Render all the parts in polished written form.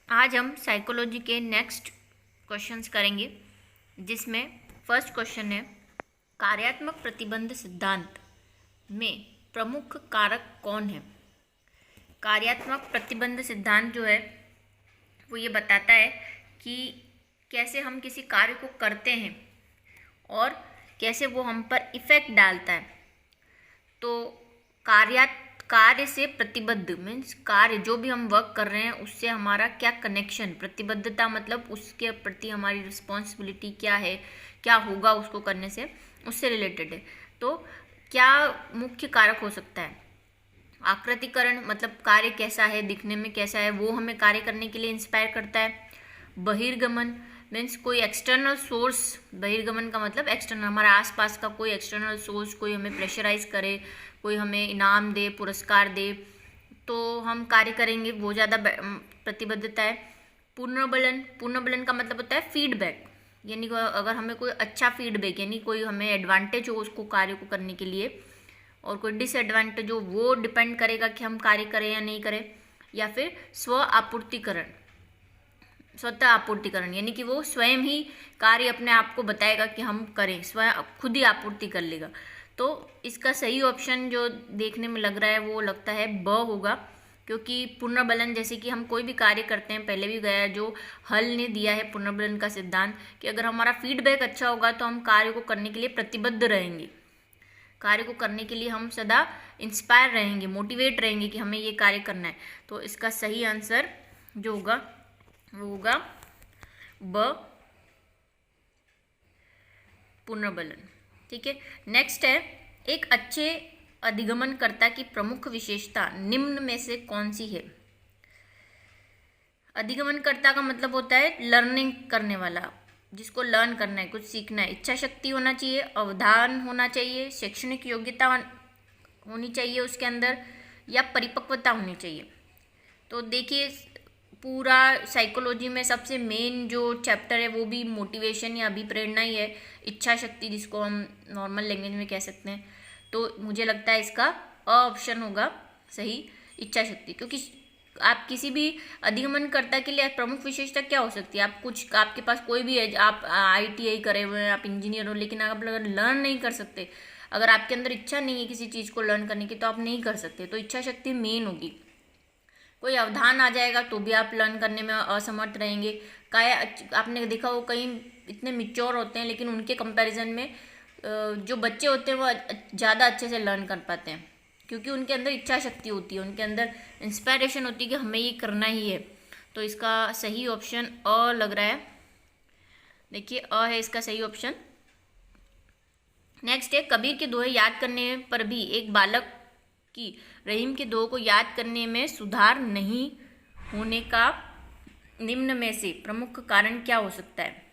आज हम साइकोलॉजी के नेक्स्ट क्वेश्चंस करेंगे, जिसमें फर्स्ट क्वेश्चन है कार्यात्मक प्रतिबंध सिद्धांत में प्रमुख कारक कौन है। कार्यात्मक प्रतिबंध सिद्धांत जो है वो ये बताता है कि कैसे हम किसी कार्य को करते हैं और कैसे वो हम पर इफ़ेक्ट डालता है। तो कार्य से प्रतिबद्ध मीन्स कार्य जो भी हम वर्क कर रहे हैं उससे हमारा क्या कनेक्शन, प्रतिबद्धता मतलब उसके प्रति हमारी रिस्पॉन्सिबिलिटी क्या है, क्या होगा उसको करने से, उससे रिलेटेड है। तो क्या मुख्य कारक हो सकता है। आकृतिकरण मतलब कार्य कैसा है, दिखने में कैसा है, वो हमें कार्य करने के लिए इंस्पायर करता है। बहिर्गमन मीन्स कोई एक्सटर्नल सोर्स, बहिर्गमन का मतलब एक्सटर्नल, हमारे आसपास का कोई एक्सटर्नल सोर्स कोई हमें प्रेशराइज करे, कोई हमें इनाम दे, पुरस्कार दे, तो हम कार्य करेंगे, वो ज़्यादा प्रतिबद्धता है। पूर्णबलन का मतलब होता है फीडबैक, यानी अगर हमें कोई अच्छा फीडबैक यानी कोई हमें एडवांटेज हो उसको कार्य को करने के लिए, और कोई डिसएडवांटेज हो, वो डिपेंड करेगा कि हम कार्य करें या नहीं करें। या फिर स्वतः आपूर्तिकरण यानी कि वो स्वयं ही कार्य अपने आप को बताएगा कि हम करें, स्वयं खुद ही आपूर्ति कर लेगा। तो इसका सही ऑप्शन जो देखने में लग रहा है वो लगता है ब होगा, क्योंकि पुनर्बलन जैसे कि हम कोई भी कार्य करते हैं, पहले भी गया जो हल ने दिया है पुनर्बलन का सिद्धांत कि अगर हमारा फीडबैक अच्छा होगा तो हम कार्य को करने के लिए प्रतिबद्ध रहेंगे, कार्य को करने के लिए हम सदा इंस्पायर रहेंगे, मोटिवेट रहेंगे कि हमें ये कार्य करना है। तो इसका सही आंसर जो होगा वो होगा ब, पुनर्बलन। ठीक है, नेक्स्ट है एक अच्छे अधिगमनकर्ता की प्रमुख विशेषता निम्न में से कौन सी है। अधिगमनकर्ता का मतलब होता है लर्निंग करने वाला, जिसको लर्न करना है, कुछ सीखना है। इच्छा शक्ति होना चाहिए, अवधान होना चाहिए, शैक्षणिक योग्यता होनी चाहिए उसके अंदर, या परिपक्वता होनी चाहिए। तो देखिए पूरा साइकोलॉजी में सबसे मेन जो चैप्टर है वो भी मोटिवेशन या अभिप्रेरणा ही है, इच्छा शक्ति जिसको हम नॉर्मल लैंग्वेज में कह सकते हैं। तो मुझे लगता है इसका ऑप्शन होगा सही, इच्छा शक्ति। क्योंकि आप किसी भी अधिगमनकर्ता के लिए प्रमुख विशेषता क्या हो सकती है, आपके पास कोई भी है, आप ITI करे हुए हैं, आप इंजीनियर हो, लेकिन आप अगर लर्न नहीं कर सकते, अगर आपके अंदर इच्छा नहीं है किसी चीज़ को लर्न करने की, तो आप नहीं कर सकते। तो इच्छा शक्ति मेन होगी। कोई अवधान आ जाएगा तो भी आप लर्न करने में असमर्थ रहेंगे। आपने देखा हो कई इतने मिच्योर होते हैं लेकिन उनके कंपैरिजन में जो बच्चे होते हैं वो ज़्यादा अच्छे से लर्न कर पाते हैं, क्योंकि उनके अंदर इच्छा शक्ति होती है, उनके अंदर इंस्पायरेशन होती है कि हमें ये करना ही है। तो इसका सही ऑप्शन अ लग रहा है। देखिए अ है इसका सही ऑप्शन। नेक्स्ट है कबीर के दोहे याद करने पर भी एक बालक की रहीम के दोहे को याद करने में सुधार नहीं होने का निम्न में से प्रमुख कारण क्या हो सकता है।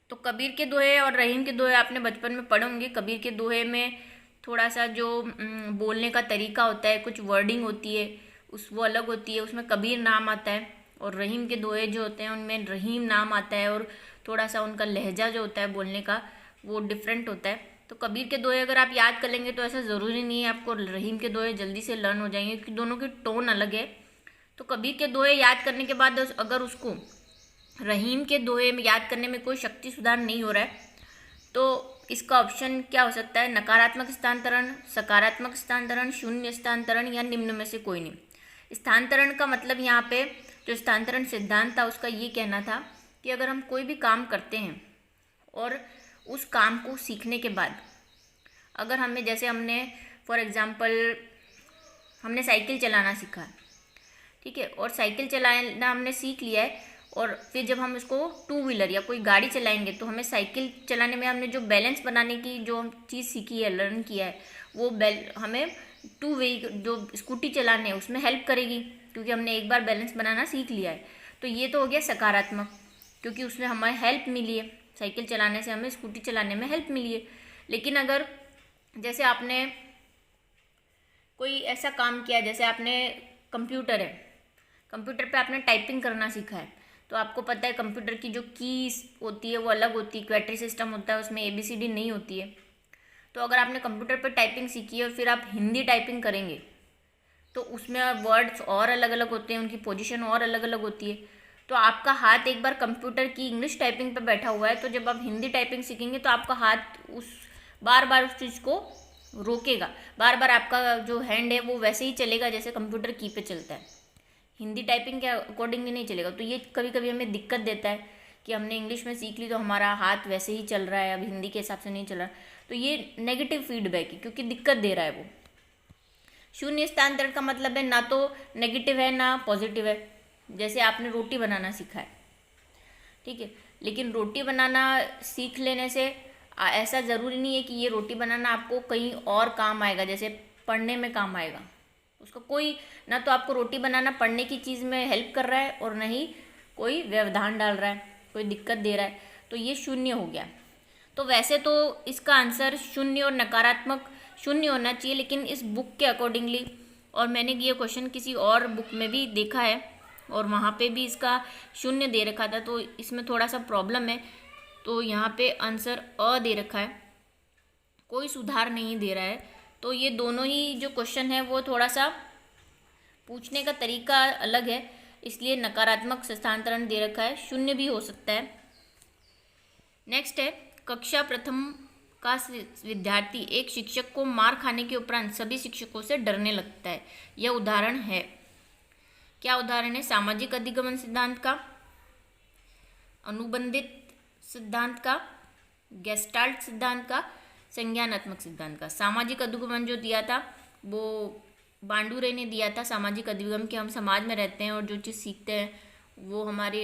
तो कबीर के दोहे और रहीम के दोहे आपने बचपन में पढ़े होंगे। कबीर के दोहे में थोड़ा सा जो बोलने का तरीका होता है, कुछ वर्डिंग होती है वो अलग होती है, उसमें कबीर नाम आता है। और रहीम के दोहे जो होते हैं उनमें रहीम नाम आता है, और थोड़ा सा उनका लहजा जो होता है बोलने का वो डिफरेंट होता है। तो कबीर के दोहे अगर आप याद कर लेंगे तो ऐसा ज़रूरी नहीं है आपको रहीम के दोहे जल्दी से लर्न हो जाएंगे, क्योंकि दोनों की टोन अलग है। तो कबीर के दोहे याद करने के बाद अगर उसको रहीम के दोहे में याद करने में कोई शक्ति सुधार नहीं हो रहा है, तो इसका ऑप्शन क्या हो सकता है, नकारात्मक स्थानांतरण, सकारात्मक स्थानांतरण, शून्य स्थानांतरण, या निम्न में से कोई नहीं। स्थानांतरण का मतलब यहाँ पे जो स्थानांतरण सिद्धांत था उसका ये कहना था कि अगर हम कोई भी काम करते हैं और उस काम को सीखने के बाद अगर हमें, जैसे हमने फॉर एग्जांपल हमने साइकिल चलाना सीखा है, ठीक है, और साइकिल चलाना हमने सीख लिया है, और फिर जब हम इसको टू व्हीलर या कोई गाड़ी चलाएंगे तो हमें साइकिल चलाने में हमने जो बैलेंस बनाने की जो चीज़ सीखी है, लर्न किया है, वो हमें जो स्कूटी चलाने है उसमें हेल्प करेगी, क्योंकि हमने एक बार बैलेंस बनाना सीख लिया है। तो ये तो हो गया सकारात्मक, क्योंकि उसमें हमें हेल्प मिली है, साइकिल चलाने से हमें स्कूटी चलाने में हेल्प मिली है। लेकिन अगर जैसे आपने कोई ऐसा काम किया, जैसे आपने कंप्यूटर है, कंप्यूटर पे आपने टाइपिंग करना सीखा है, तो आपको पता है कंप्यूटर की जो कीज होती है वो अलग होती है, क्वेटरी सिस्टम होता है, उसमें ABCD नहीं होती है। तो अगर आपने कंप्यूटर पर टाइपिंग सीखी है और फिर आप हिंदी टाइपिंग करेंगे तो उसमें वर्ड्स और अलग अलग होते हैं, उनकी पोजीशन और अलग अलग होती है। तो आपका हाथ एक बार कंप्यूटर की इंग्लिश टाइपिंग पे बैठा हुआ है, तो जब आप हिंदी टाइपिंग सीखेंगे तो आपका हाथ उस बार बार उस चीज़ को रोकेगा, बार बार आपका जो हैंड है वो वैसे ही चलेगा जैसे कंप्यूटर की पे चलता है, हिंदी टाइपिंग के अकॉर्डिंगली नहीं चलेगा। तो ये कभी कभी हमें दिक्कत देता है कि हमने इंग्लिश में सीख ली तो हमारा हाथ वैसे ही चल रहा है, अब हिंदी के हिसाब से नहीं चल रहा। तो ये नेगेटिव फीडबैक है, क्योंकि दिक्कत दे रहा है वो। शून्य स्थानांतरण का मतलब है ना तो नेगेटिव है ना पॉजिटिव है। जैसे आपने रोटी बनाना सीखा है, ठीक है, लेकिन रोटी बनाना सीख लेने से ऐसा ज़रूरी नहीं है कि ये रोटी बनाना आपको कहीं और काम आएगा, जैसे पढ़ने में काम आएगा। उसका कोई ना तो आपको रोटी बनाना पढ़ने की चीज़ में हेल्प कर रहा है और ना ही कोई व्यवधान डाल रहा है, कोई दिक्कत दे रहा है, तो ये शून्य हो गया। तो वैसे तो इसका आंसर शून्य और नकारात्मक शून्य होना चाहिए, लेकिन इस बुक के अकॉर्डिंगली, और मैंने ये क्वेश्चन किसी और बुक में भी देखा है और वहाँ पे भी इसका शून्य दे रखा था, तो इसमें थोड़ा सा प्रॉब्लम है। तो यहाँ पे आंसर अ दे रखा है, कोई सुधार नहीं दे रहा है। तो ये दोनों ही जो क्वेश्चन है वो थोड़ा सा पूछने का तरीका अलग है, इसलिए नकारात्मक स्थानांतरण दे रखा है, शून्य भी हो सकता है। नेक्स्ट है, कक्षा प्रथम का विद्यार्थी एक शिक्षक को मार खाने के उपरांत सभी शिक्षकों से डरने लगता है। यह उदाहरण है, क्या उदाहरण है? सामाजिक अधिगमन सिद्धांत का, अनुबंधित सिद्धांत का, गेस्टाल्ट सिद्धांत का, संज्ञानात्मक सिद्धांत का। सामाजिक अधिगमन जो दिया था वो बांडुरे ने दिया था। सामाजिक अधिगम के हम समाज में रहते हैं और जो चीज़ सीखते हैं वो हमारे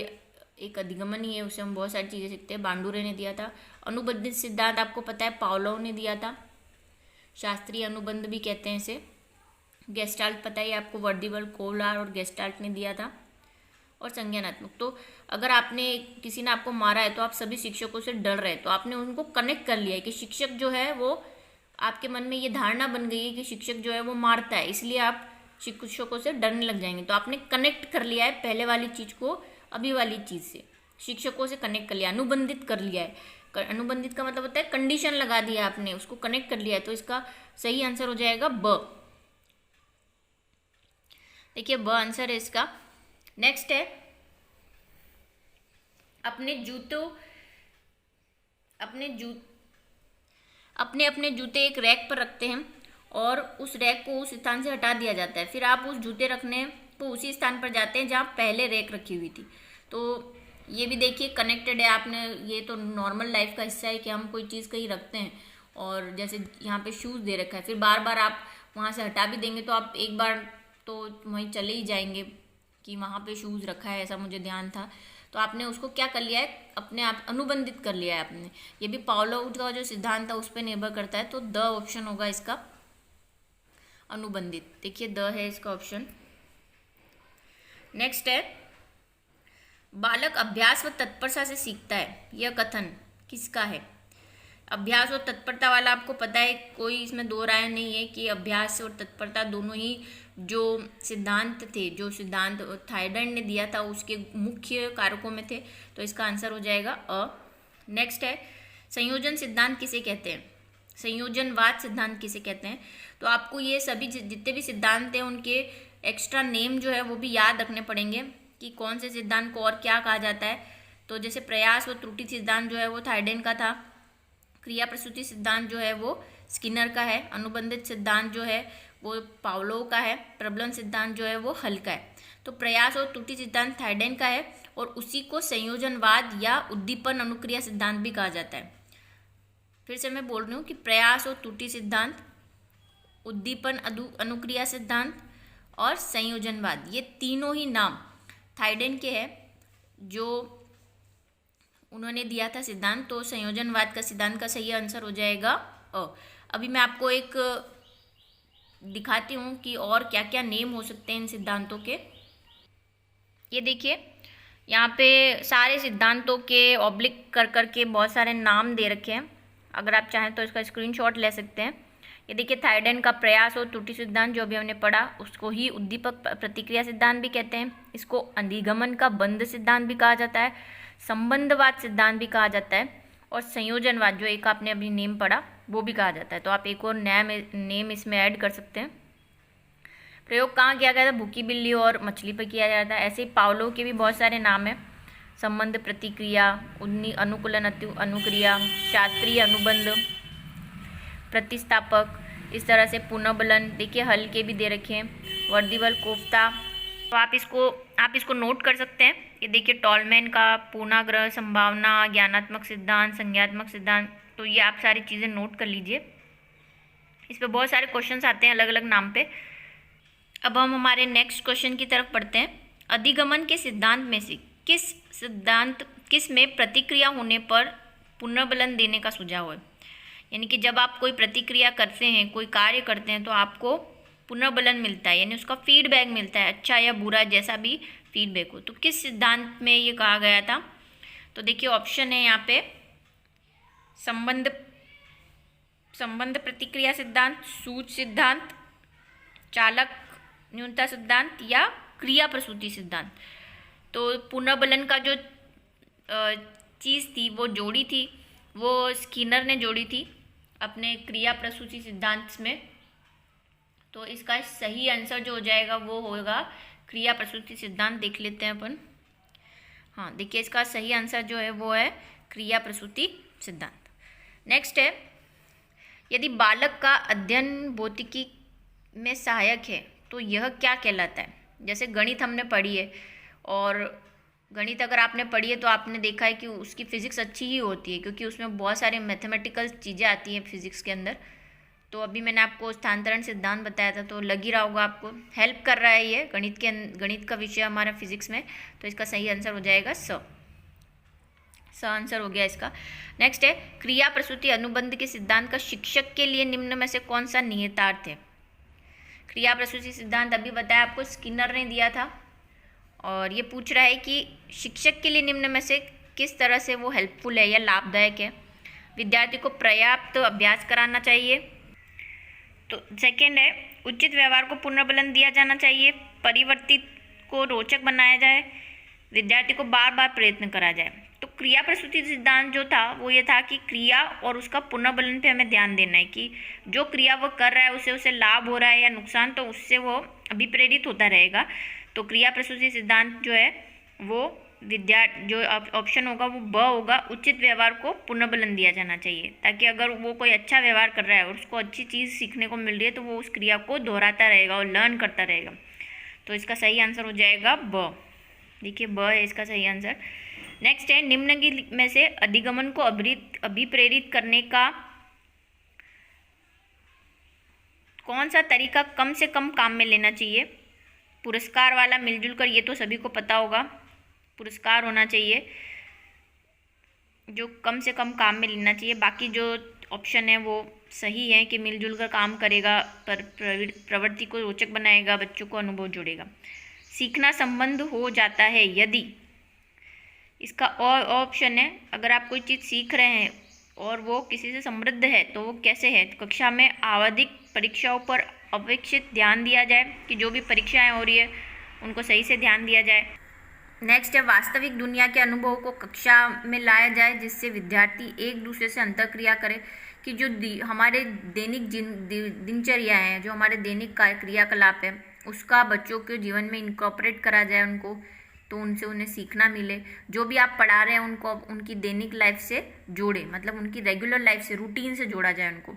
एक अधिगमन ही है, उससे हम बहुत सारी चीज़ें सीखते हैं, बांडुरे ने दिया था। अनुबंधित सिद्धांत आपको पता है पावलोव ने दिया था, शास्त्रीय अनुबंध भी कहते हैं इसे। गेस्टाल्ट पता है आपको, वर्दीवल कोवलार और गेस्टाल्ट ने दिया था। और संज्ञानात्मक, तो अगर आपने किसी ने आपको मारा है तो आप सभी शिक्षकों से डर रहे हैं, तो आपने उनको कनेक्ट कर लिया है कि शिक्षक जो है वो, आपके मन में ये धारणा बन गई है कि शिक्षक जो है वो मारता है, इसलिए आप शिक्षकों से डरने लग जाएंगे। तो आपने कनेक्ट कर लिया है पहले वाली चीज़ को अभी वाली चीज़ से, शिक्षकों से कनेक्ट कर लिया, अनुबंधित कर लिया है। अनुबंधित का मतलब होता है कंडीशन लगा दिया आपने, उसको कनेक्ट कर लिया है। तो इसका सही आंसर हो जाएगा ब। देखिए ब आंसर है इसका। नेक्स्ट है, अपने जूते एक रैक पर रखते हैं और उस रैक को उस स्थान से हटा दिया जाता है, फिर आप उस जूते रखने को उसी स्थान पर जाते हैं जहाँ पहले रैक रखी हुई थी। तो ये भी देखिए कनेक्टेड है। आपने, ये तो नॉर्मल लाइफ का हिस्सा है कि हम कोई चीज़ कहीं रखते हैं और जैसे यहाँ पे शूज़ दे रखा है, फिर बार बार आप वहाँ से हटा भी देंगे तो आप एक बार तो वहीं चले ही जाएंगे कि वहाँ पे शूज़ रखा है, ऐसा मुझे ध्यान था। तो आपने उसको क्या कर लिया है, अपने आप अनुबंधित कर लिया है आपने। ये भी पावलोव का जो सिद्धांत था उस पर निर्भर करता है। तो द ऑप्शन होगा इसका, अनुबंधित। देखिए द है इसका ऑप्शन। नेक्स्ट है, बालक अभ्यास व तत्परता से सीखता है, यह कथन किसका है? अभ्यास और तत्परता वाला आपको पता है, कोई इसमें दो राय नहीं है कि अभ्यास और तत्परता दोनों ही जो सिद्धांत थे, जो सिद्धांत थायडेंड ने दिया था उसके मुख्य कारकों में थे। तो इसका आंसर हो जाएगा अ। नेक्स्ट है, संयोजन सिद्धांत किसे कहते हैं? संयोजनवाद सिद्धांत किसे कहते हैं? तो आपको ये सभी जितने भी सिद्धांत हैं उनके एक्स्ट्रा नेम जो है वो भी याद रखने पड़ेंगे कि कौन से सिद्धांत को और क्या कहा जाता है। तो जैसे प्रयास और त्रुटि सिद्धांत जो है वो थायडेंड का था, क्रिया प्रसूति सिद्धांत जो है वो स्किनर का है, अनुबंधित सिद्धांत जो है वो पावलोव का है, प्रबलन सिद्धांत जो है वो हल का है। तो प्रयास और त्रुटि सिद्धांत थायडेंड का है और उसी को संयोजनवाद या उद्दीपन अनुक्रिया सिद्धांत भी कहा जाता है। फिर से मैं बोल रही हूँ कि प्रयास और त्रुटि सिद्धांत, उद्दीपन अनुक्रिया सिद्धांत और संयोजनवाद, ये तीनों ही नाम थायडेंड के हैं जो उन्होंने दिया था सिद्धांत। तो संयोजनवाद का सिद्धांत का सही आंसर हो जाएगा अ। अभी मैं आपको एक दिखाती हूँ कि और क्या क्या नेम हो सकते हैं इन सिद्धांतों के। ये देखिए यहाँ पे सारे सिद्धांतों के ऑब्लिक कर करके बहुत सारे नाम दे रखे हैं, अगर आप चाहें तो इसका स्क्रीनशॉट ले सकते हैं। ये देखिए थायडेंड का प्रयास और त्रुटि सिद्धांत जो अभी हमने पढ़ा उसको ही उद्दीपक प्रतिक्रिया सिद्धांत भी कहते हैं। इसको अधिगमन का बंध सिद्धांत भी कहा जाता है, संबंधवाद सिद्धांत भी कहा जाता है और संयोजनवाद जो एक आपने अभी नेम पढ़ा वो भी कहा जाता है। तो आप एक और नया नेम इसमें ऐड कर सकते हैं। प्रयोग कहाँ किया गया था? भूखी बिल्ली और मछली पर किया गया था। ऐसे ही पावलोव के भी बहुत सारे नाम हैं। संबंध प्रतिक्रिया, अनुकूलन अनुक्रिया, शास्त्रीय अनुबंध, प्रतिस्थापक, इस तरह से पुनर्बलन। देखिए हल के भी दे रखे हैं, वर्दीवल कोफ्ता। तो आप इसको नोट कर सकते हैं। ये देखिए टॉलमैन का पूर्णाग्रह, संभावना, ज्ञानात्मक सिद्धांत, संज्ञात्मक सिद्धांत। तो ये आप सारी चीज़ें नोट कर लीजिए। इस पर बहुत सारे क्वेश्चंस आते हैं अलग अलग नाम पे। अब हम हमारे नेक्स्ट क्वेश्चन की तरफ पढ़ते हैं। अधिगमन के सिद्धांत में से किस में प्रतिक्रिया होने पर पुनर्बलन देने का सुझाव है? यानी कि जब आप कोई प्रतिक्रिया करते हैं, कोई कार्य करते हैं, तो आपको पुनर्बलन मिलता है, यानी उसका फीडबैक मिलता है, अच्छा या बुरा जैसा भी फीडबैक हो। तो किस सिद्धांत में ये कहा गया था? तो देखिए ऑप्शन है यहाँ पे, संबंध प्रतिक्रिया सिद्धांत, सूच सिद्धांत, चालक न्यूनता सिद्धांत या क्रिया प्रसूति सिद्धांत। तो पुनर्बलन का जो चीज़ थी, वो जोड़ी थी, वो स्किनर ने जोड़ी थी अपने क्रिया प्रसूति सिद्धांत में। तो इसका सही आंसर जो हो जाएगा वो होगा क्रिया प्रसूति सिद्धांत। देख लेते हैं अपन। हाँ देखिए, इसका सही आंसर जो है वो है क्रिया प्रसूति सिद्धांत। नेक्स्ट है, यदि बालक का अध्ययन भौतिकी में सहायक है तो यह क्या कहलाता है? जैसे गणित हमने पढ़ी है, और गणित अगर आपने पढ़ी है तो आपने देखा है कि उसकी फिज़िक्स अच्छी ही होती है, क्योंकि उसमें बहुत सारे मैथमेटिकल चीज़ें आती हैं फिज़िक्स के अंदर। तो अभी मैंने आपको स्थानांतरण सिद्धांत बताया था, तो लग ही रहा होगा आपको, हेल्प कर रहा है ये गणित का विषय हमारा फिजिक्स में। तो इसका सही आंसर हो जाएगा स आंसर हो गया इसका। नेक्स्ट है, क्रिया प्रसूति अनुबंध के सिद्धांत का शिक्षक के लिए निम्न में से कौन सा निहितार्थ है? क्रिया प्रसूति सिद्धांत अभी बताया आपको, स्किनर ने दिया था, और ये पूछ रहा है कि शिक्षक के लिए निम्न में से किस तरह से वो हेल्पफुल है या लाभदायक है? विद्यार्थी को पर्याप्त अभ्यास कराना चाहिए। तो सेकेंड है, उचित व्यवहार को पुनर्बलन दिया जाना चाहिए, परिवर्तित को रोचक बनाया जाए, विद्यार्थी को बार बार प्रयत्न करा जाए। तो क्रिया प्रसूति सिद्धांत जो था वो ये था कि क्रिया और उसका पुनर्बलन पे हमें ध्यान देना है कि जो क्रिया वो कर रहा है उसे लाभ हो रहा है या नुकसान, तो उससे वो अभिप्रेरित होता रहेगा। तो क्रिया प्रसूति सिद्धांत जो है वो जो ऑप्शन होगा वो ब होगा, उचित व्यवहार को पुनर्बलन दिया जाना चाहिए, ताकि अगर वो कोई अच्छा व्यवहार कर रहा है और उसको अच्छी चीज़ सीखने को मिल रही है तो वो उस क्रिया को दोहराता रहेगा और लर्न करता रहेगा। तो इसका सही आंसर हो जाएगा ब। देखिए ब है इसका सही आंसर। नेक्स्ट है, निम्न में से अधिगमन को अभिप्रेरित करने का कौन सा तरीका कम से कम काम में लेना चाहिए? पुरस्कार वाला, मिलजुल कर, ये तो सभी को पता होगा, पुरस्कार होना चाहिए जो कम से कम काम में लेना चाहिए। बाकी जो ऑप्शन है वो सही है कि मिलजुल कर काम करेगा, पर प्रवृत्ति को रोचक बनाएगा, बच्चों को अनुभव जोड़ेगा। सीखना संबंध हो जाता है यदि, इसका और ऑप्शन है, अगर आप कोई चीज़ सीख रहे हैं और वो किसी से समृद्ध है तो वो कैसे है? कक्षा में आवधिक परीक्षाओं पर अपेक्षित ध्यान दिया जाए, कि जो भी परीक्षाएं हो रही है उनको सही से ध्यान दिया जाए। नेक्स्ट है, वास्तविक दुनिया के अनुभव को कक्षा में लाया जाए जिससे विद्यार्थी एक दूसरे से अंतर्क्रिया करे, कि जो हमारे दैनिक दिनचर्या है, जो हमारे दैनिक क्रियाकलाप है, उसका बच्चों के जीवन में इनकॉर्पोरेट करा जाए उनको, तो उनसे उन्हें सीखना मिले। जो भी आप पढ़ा रहे हैं उनको उनकी दैनिक लाइफ से जोड़े, मतलब उनकी रेगुलर लाइफ से, रूटीन से जोड़ा जाए उनको।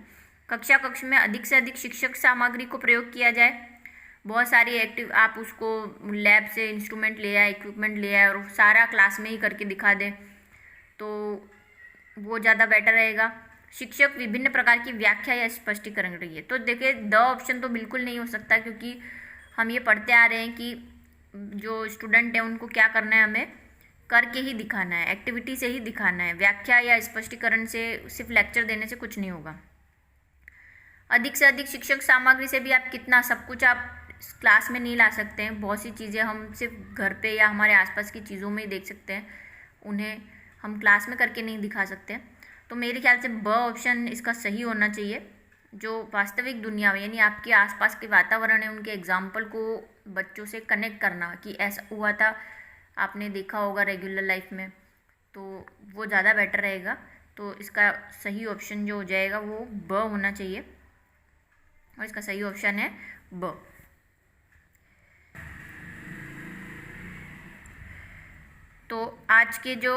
कक्ष में अधिक से अधिक शिक्षक सामग्री को प्रयोग किया जाए। बहुत सारी आप उसको लैब से इंस्ट्रूमेंट ले आए, इक्विपमेंट ले आए और सारा क्लास में ही करके दिखा दें तो वो ज़्यादा बेटर रहेगा। शिक्षक विभिन्न प्रकार की व्याख्या या स्पष्टीकरण रही है। तो देखिए द ऑप्शन तो बिल्कुल नहीं हो सकता, क्योंकि हम ये पढ़ते आ रहे हैं कि जो स्टूडेंट है उनको क्या करना है, हमें करके ही दिखाना है, एक्टिविटी से ही दिखाना है। व्याख्या या स्पष्टीकरण से, सिर्फ लेक्चर देने से कुछ नहीं होगा। अधिक से अधिक शिक्षक सामग्री से भी आप कितना सब कुछ आप क्लास में नहीं ला सकते हैं। बहुत सी चीज़ें हम सिर्फ घर पे या हमारे आसपास की चीज़ों में ही देख सकते हैं, उन्हें हम क्लास में करके नहीं दिखा सकते। तो मेरे ख्याल से ब ऑप्शन इसका सही होना चाहिए। जो वास्तविक दुनिया में, यानी आपके आसपास के वातावरण है, उनके एग्जाम्पल को बच्चों से कनेक्ट करना कि ऐसा हुआ था, आपने देखा होगा रेगुलर लाइफ में, तो वो ज़्यादा बेटर रहेगा। तो इसका सही ऑप्शन जो हो जाएगा वो ब होना चाहिए, और इसका सही ऑप्शन है ब। तो आज के जो